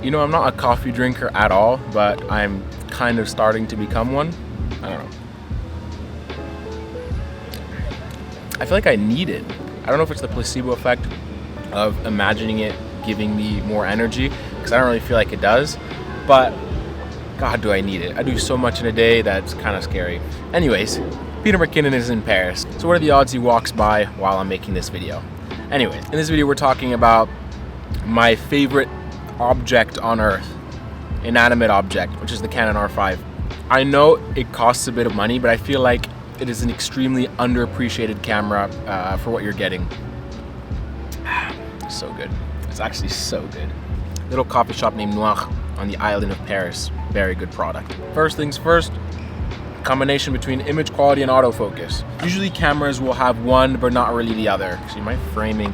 You know, I'm not a coffee drinker at all, but I'm kind of starting to become one. I don't know. I feel like I need it. I don't know if it's the placebo effect of imagining it giving me more energy, because I don't really feel like it does, but God, do I need it. I do so much in a day that's kind of scary. Anyways, Peter McKinnon is in Paris, so what are the odds he walks by while I'm making this video? Anyways, in this video we're talking about my favorite object on Earth, inanimate object, which is the Canon R5. I know it costs a bit of money, but I feel like it is an extremely underappreciated camera for what you're getting. So good. It's actually so good. Little coffee shop named Noir on the island of Paris. Very good product. First things first, combination between image quality and autofocus. Usually cameras will have one, but not really the other. See, my framing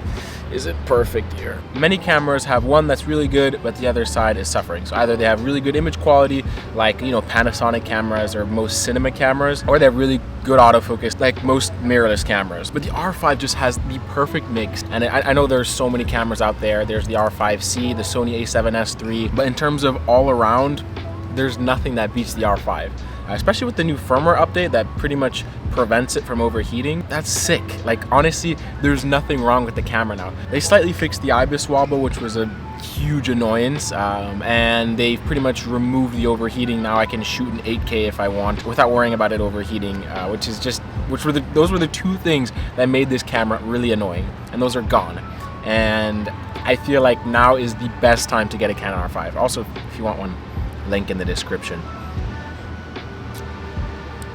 isn't perfect here. Many cameras have one that's really good, but the other side is suffering. So either they have really good image quality, like, you know, Panasonic cameras or most cinema cameras, or they have really good autofocus, like most mirrorless cameras. But the R5 just has the perfect mix. And I know there's so many cameras out there. There's the R5C, the Sony a7S III, but in terms of all around, there's nothing that beats the R5. Especially with the new firmware update that pretty much prevents it from overheating. That's sick. Like, honestly, there's nothing wrong with the camera now. They slightly fixed the IBIS wobble, which was a huge annoyance, and they've pretty much removed the overheating. Now I can shoot in 8K if I want without worrying about it overheating, those were the two things that made this camera really annoying, and those are gone. And I feel like now is the best time to get a Canon R5. Also, if you want one, link in the description.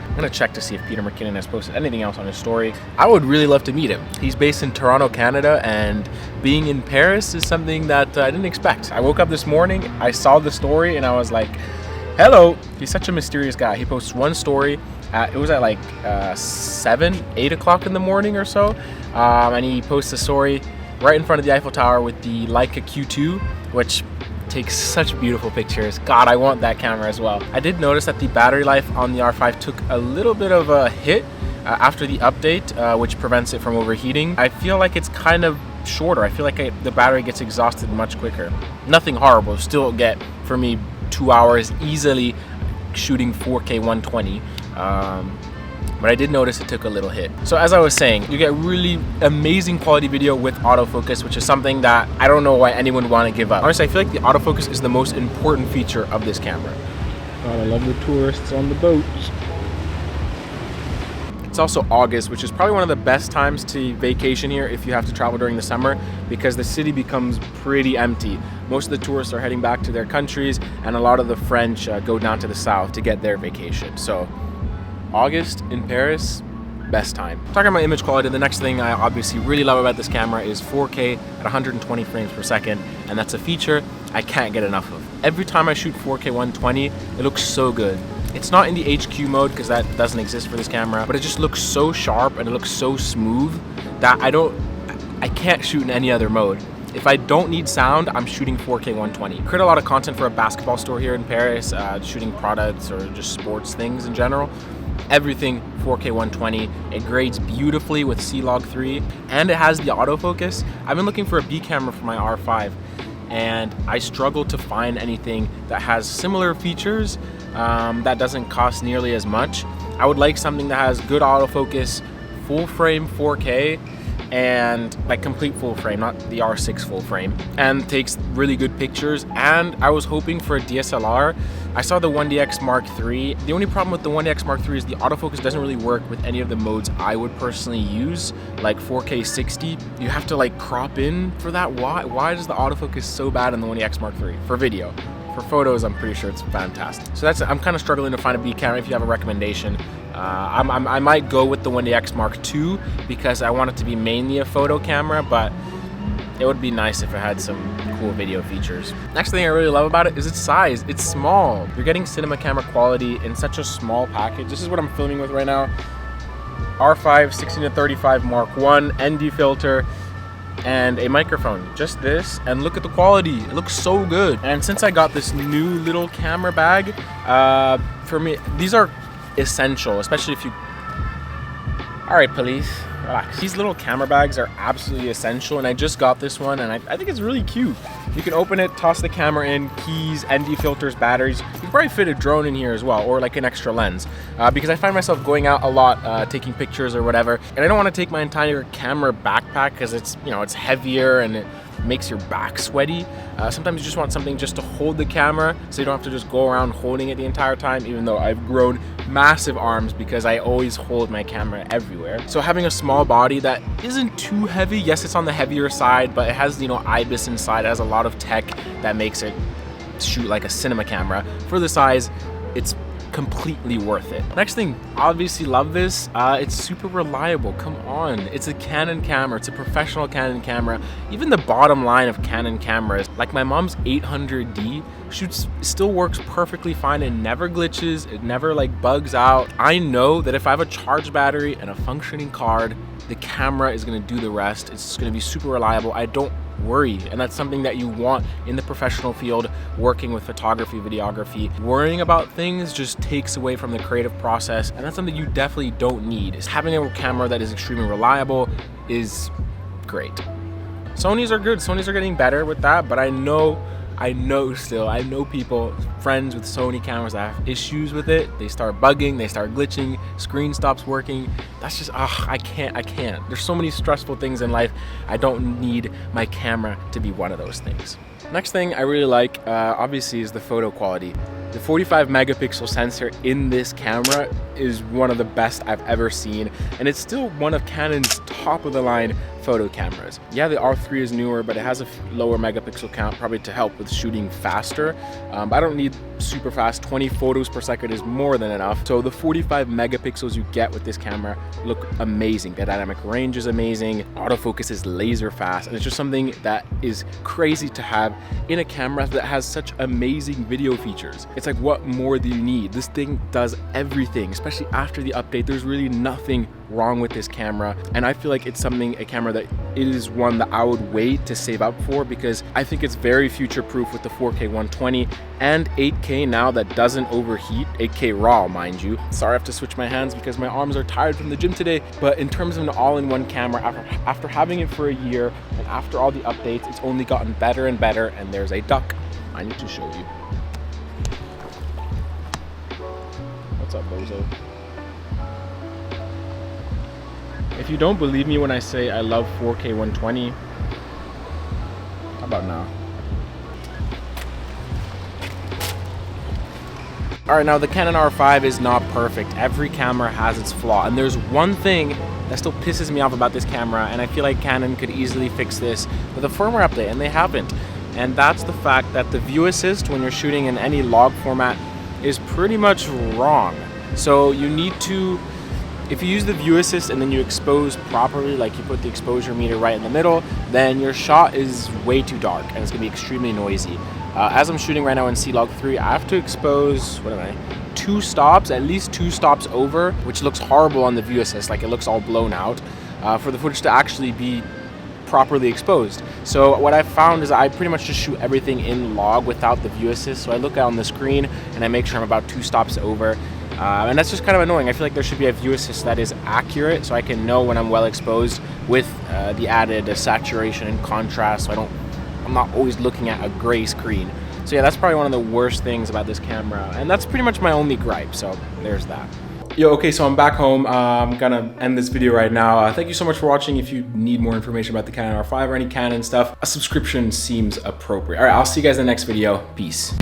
I'm gonna check to see if Peter McKinnon has posted anything else on his story. I would really love to meet him. He's based in Toronto, Canada, and being in Paris is something that I didn't expect. I woke up this morning, I saw the story, and I was like, hello. He's such a mysterious guy. He posts one story, it was at like 8 o'clock in the morning or so, and he posts a story right in front of the Eiffel Tower with the Leica Q2, which takes such beautiful pictures. God, I want that camera as well. I did notice that the battery life on the R5 took a little bit of a hit after the update, which prevents it from overheating. I feel like it's kind of shorter. I feel like the battery gets exhausted much quicker. Nothing horrible. Still get, for me, 2 hours easily shooting 4K 120. But I did notice it took a little hit. So as I was saying, you get really amazing quality video with autofocus, which is something that I don't know why anyone would want to give up. Honestly, I feel like the autofocus is the most important feature of this camera. God, I love the tourists on the boats. It's also August, which is probably one of the best times to vacation here if you have to travel during the summer, because the city becomes pretty empty. Most of the tourists are heading back to their countries, and a lot of the French go down to the south to get their vacation. So August in Paris, best time. Talking about image quality, the next thing I obviously really love about this camera is 4K at 120 frames per second, and that's a feature I can't get enough of. Every time I shoot 4K 120, it looks so good. It's not in the HQ mode because that doesn't exist for this camera, but it just looks so sharp and it looks so smooth that I can't shoot in any other mode. If I don't need sound, I'm shooting 4K 120. Create a lot of content for a basketball store here in Paris, shooting products or just sports things in general. Everything 4K 120. It grades beautifully with C-Log 3, and it has the autofocus. I've been looking for a B camera for my R5, and I struggle to find anything that has similar features that doesn't cost nearly as much. I would like something that has good autofocus, full frame 4K, and like complete full frame, not the R6 full frame, and takes really good pictures. And I was hoping for a DSLR. I saw the 1DX Mark III. The only problem with the 1DX Mark III is the autofocus doesn't really work with any of the modes I would personally use, like 4K 60. You have to like crop in for that. Why is the autofocus so bad on the 1DX Mark III? For video. For photos, I'm pretty sure it's fantastic. So I'm kind of struggling to find a B camera. If you have a recommendation, I might go with the 1DX Mark II because I want it to be mainly a photo camera, but it would be nice if it had some cool video features. Next thing I really love about it is its size. It's small. You're getting cinema camera quality in such a small package. This is what I'm filming with right now. R5 16-35 Mark I, ND filter, and a microphone. Just this, and look at the quality. It looks so good. And since I got this new little camera bag, for me, these are essential, especially if you All right, police, relax. These little camera bags are absolutely essential, and I just got this one, and I think it's really cute. You can open it, toss the camera in, keys, ND filters, batteries. You can probably fit a drone in here as well, or like an extra lens, because I find myself going out a lot, taking pictures or whatever, and I don't want to take my entire camera backpack because it's, you know, it's heavier and it makes your back sweaty. Sometimes you just want something just to hold the camera so you don't have to just go around holding it the entire time, even though I've grown massive arms because I always hold my camera everywhere. So having a small body that isn't too heavy, yes, it's on the heavier side, but it has, you know, IBIS inside. It has a lot of tech that makes it shoot like a cinema camera. For the size, it's completely worth it. Next thing, obviously love this. It's super reliable. Come on, it's a Canon camera. It's a professional Canon camera. Even the bottom line of Canon cameras, like my mom's 800D, still works perfectly fine. It never glitches. It never like bugs out. I know that if I have a charged battery and a functioning card, the camera is going to do the rest. It's going to be super reliable. I don't worry, and that's something that you want in the professional field, working with photography, videography. Worrying about things just takes away from the creative process, and that's something you definitely don't need. Is having a camera that is extremely reliable is great. Sony's are good. Sony's are getting better with that, but I know people, friends with Sony cameras that have issues with it. They start bugging, they start glitching, screen stops working. That's just, I can't. There's so many stressful things in life. I don't need my camera to be one of those things. Next thing I really like, obviously, is the photo quality. The 45 megapixel sensor in this camera is one of the best I've ever seen, and it's still one of Canon's top of the line photo cameras. Yeah, the R3 is newer, but it has a lower megapixel count, probably to help with shooting faster. I don't need super fast. 20 photos per second is more than enough. So the 45 megapixels you get with this camera look amazing. The dynamic range is amazing. Autofocus is laser fast, and it's just something that is crazy to have in a camera that has such amazing video features. It's like, what more do you need? This thing does everything, especially after the update. There's really nothing wrong with this camera, and I feel like it's a camera that it is one that I would wait to save up for, because I think it's very future proof with the 4K 120 and 8K now that doesn't overheat. 8K raw, mind you. Sorry, I have to switch my hands because my arms are tired from the gym today, but in terms of an all-in-one camera, after having it for a year and after all the updates, it's only gotten better and better. And there's a duck I need to show you. What's up, bozo? If you don't believe me when I say I love 4K 120, how about now? Alright, now the Canon R5 is not perfect. Every camera has its flaw, and there's one thing that still pisses me off about this camera, and I feel like Canon could easily fix this with a firmware update, and they haven't. And that's the fact that the view assist when you're shooting in any log format is pretty much wrong. So you need to, if you use the view assist and then you expose properly, like you put the exposure meter right in the middle, then your shot is way too dark and it's gonna be extremely noisy. As I'm shooting right now in C-Log 3, I have to expose, at least two stops over, which looks horrible on the view assist, like it looks all blown out, for the footage to actually be properly exposed. So what I found is I pretty much just shoot everything in log without the view assist. So I look out on the screen and I make sure I'm about 2 stops over. And that's just kind of annoying. I feel like there should be a view assist that is accurate so I can know when I'm well exposed with the added saturation and contrast, so I'm not always looking at a gray screen. So yeah, that's probably one of the worst things about this camera, and that's pretty much my only gripe, so there's that. Yo, okay, so I'm back home. I'm gonna end this video right now. Thank you so much for watching. If you need more information about the Canon R5 or any Canon stuff, a subscription seems appropriate. All right, I'll see you guys in the next video. Peace.